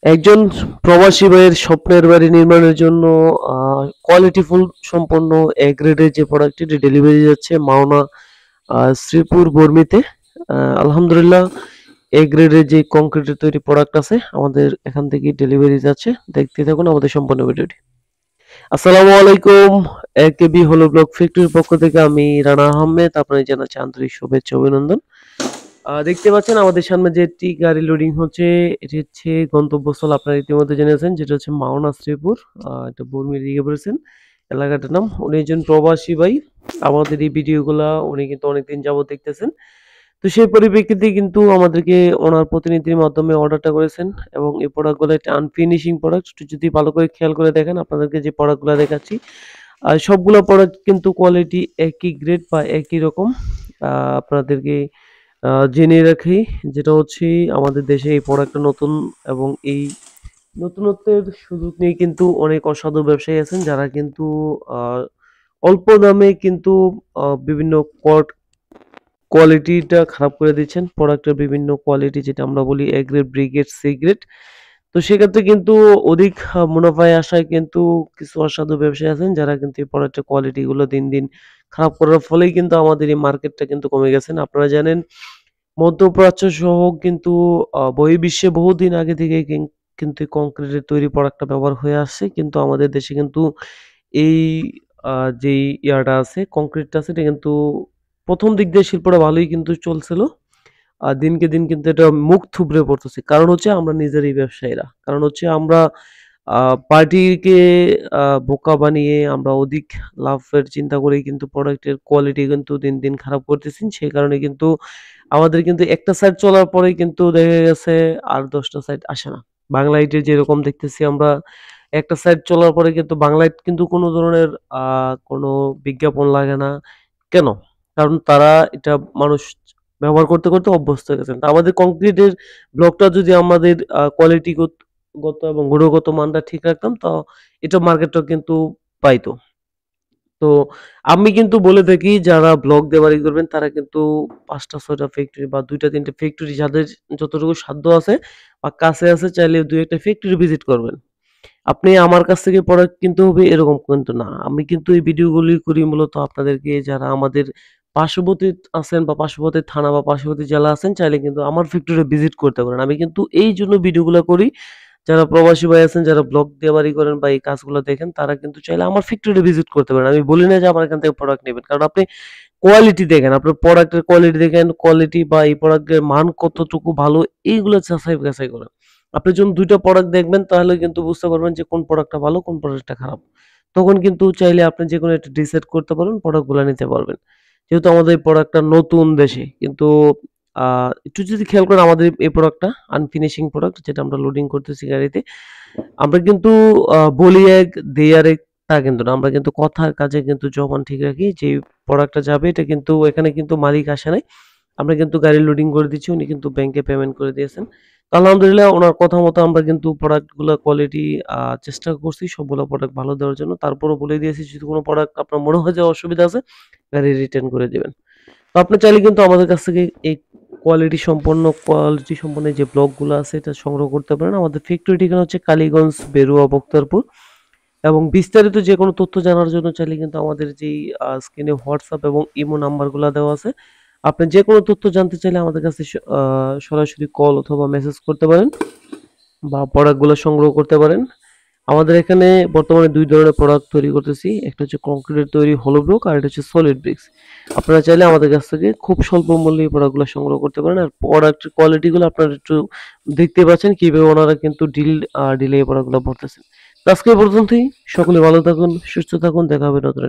একজন প্রবাসী ভাইয়ের স্বপ্নের বাড়ি নির্মাণের জন্য কোয়ালিটিফুল সম্পন্ন এ গ্রেডের যে প্রোডাক্টটি ডেলিভারি যাচ্ছে মাওনা শ্রীপুর বর্মিতে। আলহামদুলিল্লাহ এ গ্রেডের যে কংক্রিটের তৈরি প্রোডাক্ট আছে আমাদের এখান থেকে ডেলিভারি যাচ্ছে। দেখতে থাকুন আমাদের সম্পূর্ণ ভিডিওটি। আসসালামু আলাইকুম। একেবি হলো ব্লক ফ্যাক্টরির পক্ষ থেকে আমি রানা আহমেদ আপনাদের জানাচ্ছি আন্তরিক শুভেচ্ছা অভিনন্দন। দেখতে পাচ্ছেন আমাদের সামনে যে একটি গাড়ি লোডিং হচ্ছে, এটি হচ্ছে গন্তব্যস্থল আপনারা ইতিমধ্যে জেনেছেন, যেটা হচ্ছে মাওনা শ্রীপুর। এটা বর্মির দিকে পড়েছেন এলাকাটার নাম। উনি একজন প্রবাসী ভাই। আমাদের এই ভিডিওগুলা উনি কিন্তু অনেকদিন যাবত দেখতেছেন। তো সেই পরিপ্রেক্ষিতে কিন্তু আমাদেরকে ওনার প্রতিনিধির মাধ্যমে অর্ডারটা করেছেন এবং এই প্রোডাক্টগুলো একটা আনফিনিশিং প্রোডাক্ট। একটু যদি ভালো করে খেয়াল করে দেখেন আপনাদেরকে যে প্রোডাক্টগুলো দেখাচ্ছি, সবগুলো প্রোডাক্ট কিন্তু কোয়ালিটি একই গ্রেড বা একই রকম। আপনাদেরকে জেনে রাখি, যেটা হচ্ছে আমাদের দেশে এই প্রোডাক্টটা নতুন এবং এই নতুনত্বের সুযোগ নিয়ে কিন্তু অনেক অসাধু ব্যবসায়ী আছেন যারা কিন্তু আহ, অল্প দামে কিন্তু বিভিন্ন কোয়ালিটিটা খারাপ করে দিচ্ছেন। প্রোডাক্টের বিভিন্ন কোয়ালিটি যেটা আমরা বলি A grade, B grade, C grade. তো সেক্ষেত্রে কিন্তু অধিক মুনাফায় আসায় কিন্তু কিছু অসাধু ব্যবসায়ী আছেন যারা কিন্তু এই প্রোডাক্টের কোয়ালিটি গুলো দিন দিন খারাপ করার ফলেই কিন্তু আমাদের এই মার্কেটটা কিন্তু কমে গেছেন। আপনারা জানেন মধ্যপ্রাচ্য সহ কিন্তু বহির্বিশ্বে বহুদিন আগে থেকে কিন্তু এই কংক্রিটের তৈরি প্রোডাক্টটা ব্যবহার হয়ে আসছে। কিন্তু আমাদের দেশে কিন্তু এই যেই ইয়াটা আছে, কংক্রিটটা আছে, এটা কিন্তু ১ম দিক দিয়ে শিল্পটা ভালোই কিন্তু চলছিল। দিনকে দিন কিন্তু এটা মুখ থুবড়ে পড়তেছে। কারণ হচ্ছে আমরা নিজেরই ব্যবসায়ীরা। কারণ হচ্ছে আমরা পার্টিকে বোকা বানিয়ে আমরা অধিক লাভের চিন্তা করেই কিন্তু প্রোডাক্টের কোয়ালিটি কিন্তু দিন, দিন খারাপ করতেছি। সেই কারণে কিন্তু আমাদের কিন্তু একটা সাইড চলার পরেই কিন্তু দেখা গেছে আর ১০ টা সাইড আসে না। বাংলাইটের যেরকম দেখতেছি আমরা, একটা সাইড চলার পরে কিন্তু বাংলাইট কিন্তু কোন ধরনের কোন বিজ্ঞাপন লাগে না। কেন? কারণ তারা এটা মানুষ ব্যবহার করতে, করতে অভ্যস্ত হয়ে গেছেন। তো আমাদের কংক্রিটের ব্লকটা যদি আমাদের কোয়ালিটি গত এবং গুণগত মানটা ঠিক রাখতাম, তো এটা মার্কেটটাও কিন্তু পাইতো। তো আমি কিন্তু বলে থাকি যারা ব্লগ দিয়ে বাড়ি করবেন তারা কিন্তু ৫ টা ৬ টা ফ্যাক্টরি বা ২ টা ৩ টা ফ্যাক্টরি যাদের যতটুকু সাধ্য আছে বা কাছে আছে চাইলে ২ ১ টা ফ্যাক্টরি ভিজিট করবেন। আপনি আমার কাছ থেকে প্রোডাক্ট কিনতে হবে এরকম কিন্তু না। আমি কিন্তু এই ভিডিওগুলি করি মূলত আপনাদেরকে যারা আমাদের পার্শ্ববর্তী আছেন বা পার্শ্ববর্তী থানা বা পার্শ্ববর্তী জেলা আছেন চাইলে কিন্তু আমার ফ্যাক্টরি ভিজিট করতে পারেন। আমি কিন্তু এইজন্য ভিডিওগুলা করি, যারা প্রবাসী ভাই আছেন, যারা ব্লগ দিয়ে বাড়ি করেন বা এই কাজগুলো দেখেন তারা কিন্তু চাইলে আমার ফ্যাক্টরি ভিজিট করতে পারেন। আমি বলি না যে আমার এখান থেকে প্রোডাক্ট নিবেন। কারণ আপনি কোয়ালিটি দেখেন, আপনার প্রোডাক্টের কোয়ালিটি দেখেন, কোয়ালিটি বা এই প্রোডাক্টের মান কতটুকু ভালো এইগুলো যাচাই-বাছাই করেন। আপনি যখন ২ টা প্রোডাক্ট দেখবেন তাহলে কিন্তু বুঝতে পারবেন যে কোন প্রোডাক্টটা ভালো, কোন প্রোডাক্টটা খারাপ। তখন কিন্তু চাইলে আপনি যেকোনো একটা ডিসাইড করতে পারবেন, প্রোডাক্টগুলা নিতে পারবেন। যেহেতু আমাদের এই প্রোডাক্টটা নতুন দেশে কিন্তু আ একটু যদি খেয়াল করেন আমাদের এই প্রোডাক্টটা আনফিনিশিং প্রোডাক্ট যেটা আমরা লোডিং করতেছি গাড়িতে। আমরা কিন্তু বলি এক, দেই আরেক তা কিন্তু না। আমরা কিন্তু কথার কাজে কিন্তু জবান ঠিক রাখি। যে প্রোডাক্টটা যাবে এটা কিন্তু এখানে কিন্তু মালিক আসে নাই। আমরা কিন্তু গাড়ি লোডিং করে দিচ্ছি। উনি কিন্তু ব্যাংকে পেমেন্ট করে দিয়েছেন। তো আলহামদুলিল্লাহ উনার কথা মতো আমরা কিন্তু প্রোডাক্ট গুলা কোয়ালিটি চেষ্টা করছি সবগুলা প্রোডাক্ট ভালো দেওয়ার জন্য। তারপরেও বলে দিয়েছি যদি কোন প্রোডাক্ট আপনার মনে হয় যে অসুবিধা আছে, গাড়ি রিটার্ন করে দিবেন। তো আপনি চাইলে কিন্তু আমাদের কাছ থেকে এই কোয়ালিটি সম্পন্ন যে ব্লগগুলো আছে এটা সংগ্রহ করতে পারেন। আমাদের ফ্যাক্টরি ঠিকানা হচ্ছে কালীগঞ্জ, বেরুয়া, বক্তারপুর। এবং বিস্তারিত যেকোনো তথ্য জানার জন্য চাইলে কিন্তু আমাদের যেই স্ক্রিনে WhatsApp এবং ইমো নাম্বারগুলা দেওয়া আছে। আপনি যেকোনো তথ্য জানতে চাইলে আমাদের কাছে সরাসরি কল অথবা মেসেজ করতে পারেন বা প্রোডাক্টগুলো সংগ্রহ করতে পারেন। আমাদের এখানে বর্তমানে ২ ধরনের প্রোডাক্ট তৈরি করতেছি। একটা হচ্ছে কংক্রিটের তৈরি হলো ব্লক আর এটা হচ্ছে সলিড ব্রিক্স। আপনারা চাইলে আমাদের কাছ থেকে খুব স্বল্প মূল্যে এই প্রোডাক্টগুলো সংগ্রহ করতে পারেন। আর প্রোডাক্টের কোয়ালিটি গুলো আপনারা একটু দেখতে পাচ্ছেন কিভাবে ওনারা কিন্তু ডিলে এই প্রোডাক্টগুলো ভরতেছেন। তো আজকে এই পর্যন্তই। সকলে ভালো থাকুন, সুস্থ থাকুন। দেখা হবে নতুন